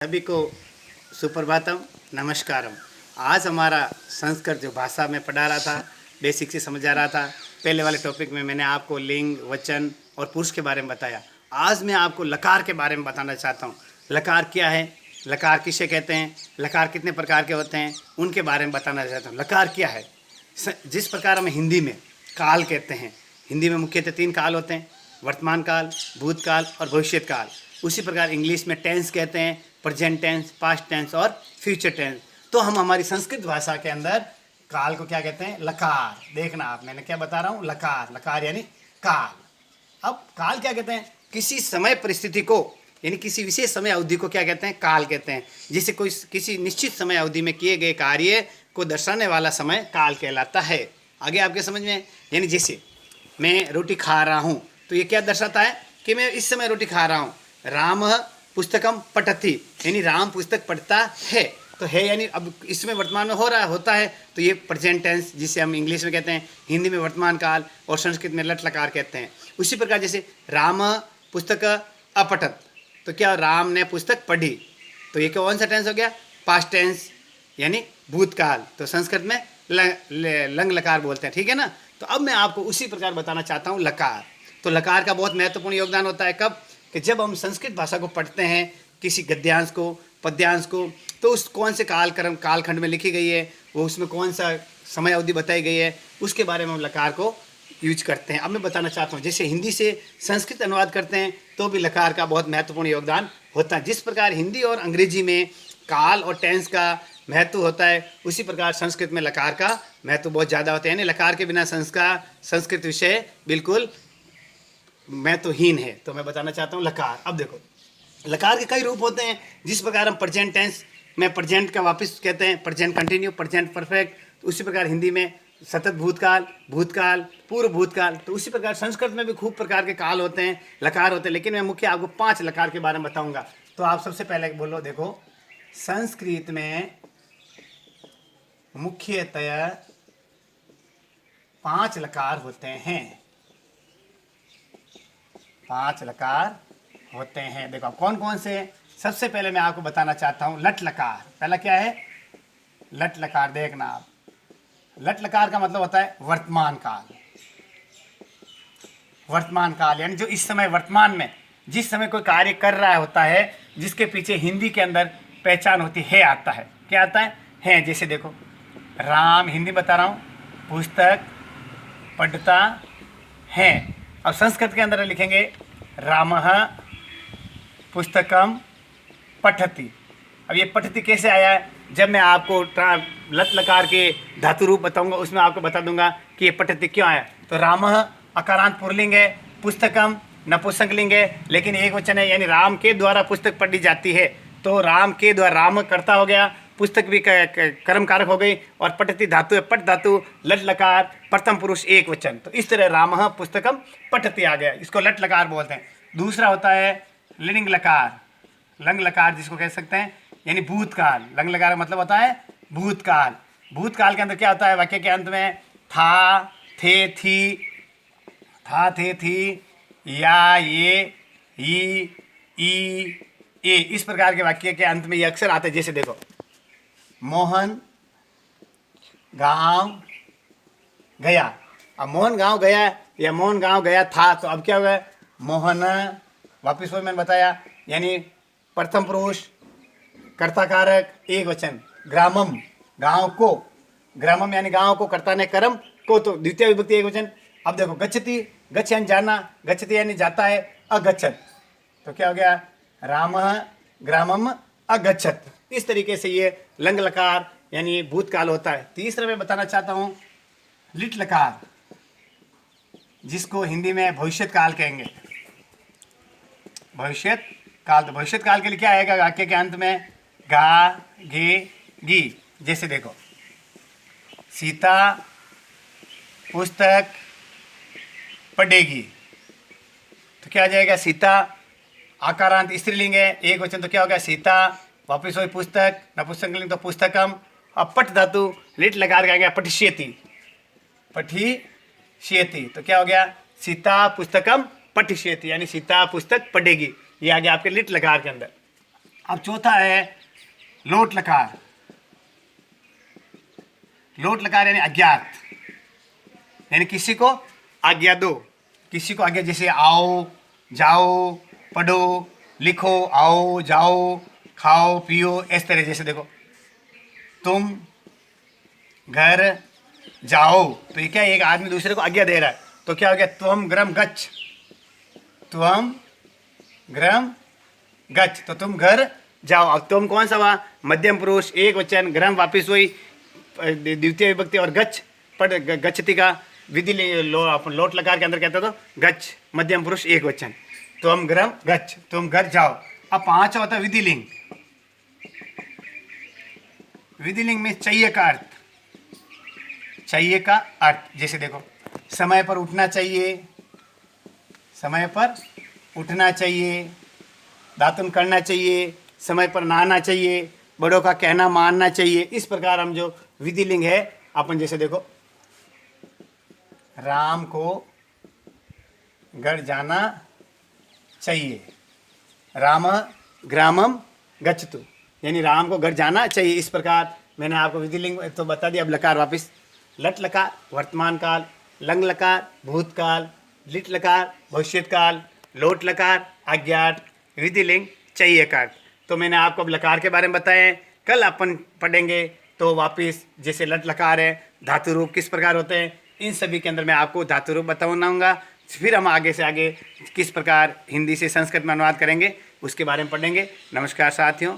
सभी को सुप्रभातम, नमस्कारम। आज हमारा संस्कृत जो भाषा में पढ़ा रहा था, बेसिक से समझा रहा था। पहले वाले टॉपिक में मैंने आपको लिंग, वचन और पुरुष के बारे में बताया। आज मैं आपको लकार के बारे में बताना चाहता हूँ। लकार क्या है, लकार किसे कहते हैं, लकार कितने प्रकार के होते हैं, उनके बारे में बताना चाहता हूँ। लकार क्या है? जिस प्रकार हम हिंदी में काल कहते हैं, हिंदी में मुख्यतः 3 काल होते हैं, वर्तमान काल, भूतकाल और भविष्य काल। उसी प्रकार इंग्लिश में टेंस कहते हैं, प्रेजेंट टेंस, पास्ट टेंस और फ्यूचर टेंस। तो हम हमारी संस्कृत भाषा के अंदर काल को क्या कहते हैं? लकार। देखना आप, मैंने क्या बता रहा हूँ, लकार। लकार यानी काल। अब काल क्या कहते हैं? किसी समय परिस्थिति को, यानी किसी विशेष समय अवधि को क्या कहते हैं? काल कहते हैं। जिसे कोई किसी निश्चित समय अवधि में किए गए कार्य को दर्शाने वाला समय काल कहलाता है। आगे आपके समझ में? यानी जैसे मैं रोटी खा रहा हूँ, तो ये क्या दर्शाता है कि मैं इस समय रोटी खा रहा हूँ। राम पुस्तकम पठति, यानी राम पुस्तक पढ़ता है। तो है यानी अब इसमें वर्तमान में हो रहा होता है, तो ये प्रेजेंट टेंस, जिसे हम इंग्लिश में कहते हैं, हिंदी में वर्तमान काल और संस्कृत में लट लकार कहते हैं। उसी प्रकार जैसे राम पुस्तक अपठत, तो क्या राम ने पुस्तक पढ़ी, तो ये कौन सा टेंस हो गया? पास्ट टेंस यानी भूतकाल। तो संस्कृत में लंग लकार बोलते हैं, ठीक है ना। तो अब मैं आपको उसी प्रकार बताना चाहता हूँ लकार। तो लकार का बहुत महत्वपूर्ण योगदान होता है। कब? कि जब हम संस्कृत भाषा को पढ़ते हैं, किसी गद्यांश को, पद्यांश को, तो उस कौन से कालखंड में लिखी गई है, वो उसमें कौन सा समय अवधि बताई गई है, उसके बारे में हम लकार को यूज करते हैं। अब मैं बताना चाहता हूँ, जैसे हिंदी से संस्कृत अनुवाद करते हैं तो भी लकार का बहुत महत्वपूर्ण योगदान होता है। जिस प्रकार हिंदी और अंग्रेजी में काल और टेंस का महत्व होता है, उसी प्रकार संस्कृत में लकार का महत्व बहुत ज़्यादा होता है। यानी लकार के बिना संस्कृत विषय बिल्कुल महत्वहीन है। तो मैं बताना चाहता हूँ लकार। अब देखो, लकार के कई रूप होते हैं। जिस प्रकार हम प्रेजेंट टेंस में प्रेजेंट का वापस कहते हैं, प्रेजेंट कंटिन्यू, प्रेजेंट परफेक्ट, तो उसी प्रकार हिंदी में सतत भूतकाल, भूतकाल, पूर्व भूतकाल। तो उसी प्रकार संस्कृत में भी खूब प्रकार के काल होते हैं, लकार होते हैं। लेकिन मैं मुख्य आपको 5 लकार के बारे में बताऊंगा। तो आप सबसे पहले बोलो, देखो, संस्कृत में मुख्यतः 5 लकार होते हैं। 5 लकार होते हैं। देखो कौन कौन से? सबसे पहले मैं आपको बताना चाहता हूं लट लकार। पहला क्या है? लट लकार। देखना आप, लट लकार का मतलब होता है वर्तमान काल। वर्तमान काल यानी जो इस समय वर्तमान में, जिस समय कोई कार्य कर रहा होता है, जिसके पीछे हिंदी के अंदर पहचान होती है आता है। क्या आता है? जैसे देखो, राम, हिंदी बता रहा हूँ, पुस्तक पढ़ता है। अब संस्कृत के अंदर लिखेंगे रामः पुस्तकम पठति। अब ये पठति कैसे आया है? जब मैं आपको लट लकार के धातु रूप बताऊंगा, उसमें आपको बता दूंगा कि ये पठति क्यों आया। तो रामः अकारांत पुल्लिंग है, पुस्तकम नपुंसकलिंग है, लेकिन एक वचन है, यानी राम के द्वारा पुस्तक पढ़ी जाती है। तो राम के द्वारा, राम कर्ता हो गया, पुस्तक भी कर्म कारक हो गई, और पठति धातु है, पट धातु, लट लकार, प्रथम पुरुष एक वचन। तो इस तरह रामः पुस्तकम पठति आ गया, इसको लट लकार बोलते हैं। दूसरा होता है लिंग लकार, लंग लकार जिसको कह सकते हैं, यानी भूतकाल। लंग लकार का मतलब होता है भूतकाल। भूतकाल के अंदर क्या होता है? वाक्य के अंत में था, थे, थी, था, थे, थी, या, ये, ई, ए, इस प्रकार के वाक्य के अंत में ये अक्सर आते हैं। जैसे देखो, मोहन गांव गया। अब मोहन गांव गया या मोहन गांव गया था, तो अब क्या हुआ? मोहन, वापिस वो मैंने बताया, यानी प्रथम पुरुष, कर्ता कारक एक वचन। ग्रामम, गांव को, ग्रामम यानी गांव को, कर्ता ने कर्म को, तो द्वितीय विभक्ति एक वचन। अब देखो, गच्छति, गच्छ यानी जाना, गच्छति यानी जाता है, अगच्छत, तो क्या हो गया? रामः ग्रामम अगच्छत। इस तरीके से ये लंग लकार यानी भूतकाल होता है। तीसरा मैं बताना चाहता हूं लिट लकार, जिसको हिंदी में भविष्यत काल कहेंगे। भविष्यत काल, तो भविष्यत काल के लिए क्या आएगा वाक्य के अंत में? गा, गे, गी। जैसे देखो, सीता पुस्तक पढ़ेगी, तो क्या आ जाएगा? सीता आकारांत स्त्रीलिंग है, एक वचन, तो क्या हो गया? सीता। वापिस वही पुस्तक, नपुंसकलिंग तो पुस्तकम। अब पट धातु, लिट लगा के आ गया पठिष्यति, पठिष्यति, तो क्या हो गया? सीता पुस्तकम पठिष्यति, यानी सीता पुस्तक पढ़ेगी। ये आ गया आपके लिट लकार के अंदर। अब चौथा है लोट लकार। लोट लकार यानी अज्ञात, यानी किसी को आज्ञा दो, किसी को आज्ञा, जैसे आओ, जाओ, पढ़ो, लिखो, आओ, जाओ, खाओ, पियो, इस तरह। जैसे देखो, तुम घर जाओ, तो ये क्या, एक आदमी दूसरे को आज्ञा दे रहा है, तो क्या हो गया, त्वम गृहम गच्छ, त्वम गृहम गच्छ, तो तुम घर जाओ। अब तुम कौन सा हुआ, मध्यम पुरुष एक वचन, गृहम वापिस हुई द्वितीय विभक्ति, और गच्छ पढ़ गच्छति का विधि लोट लकार के अंदर कहता तो गच्छ मध्यम पुरुष एक वचन, तुम गृहम गच्छ, तुम घर जाओ। अब पांचवा होता है विधिलिंग। विधिलिंग में चाहिए का अर्थ, चाहिए का अर्थ, जैसे देखो, समय पर उठना चाहिए, समय पर उठना चाहिए, दातुन करना चाहिए, समय पर नहाना चाहिए, बड़ों का कहना मानना चाहिए। इस प्रकार हम जो विधिलिंग है अपन, जैसे देखो, राम को घर जाना चाहिए, राम ग्रामम गच्छतु, यानी राम को घर जाना चाहिए। इस प्रकार मैंने आपको विधिलिंग तो बता दिया। अब लकार वापिस, लट लकार वर्तमान काल, लंग लकार भूतकाल, लिट लकार भविष्यत काल, लोट लकार अज्ञात, विधिलिंग चाहिए कार। तो मैंने आपको अब लकार के बारे में बताए हैं। कल अपन पढ़ेंगे तो वापिस, जैसे लट लकार है, धातु रूप किस प्रकार होते हैं, इन सभी के अंदर मैं आपको धातु रूप बताऊंगा। फिर हम आगे से आगे किस प्रकार हिंदी से संस्कृत में अनुवाद करेंगे उसके बारे में पढ़ेंगे। नमस्कार साथियों।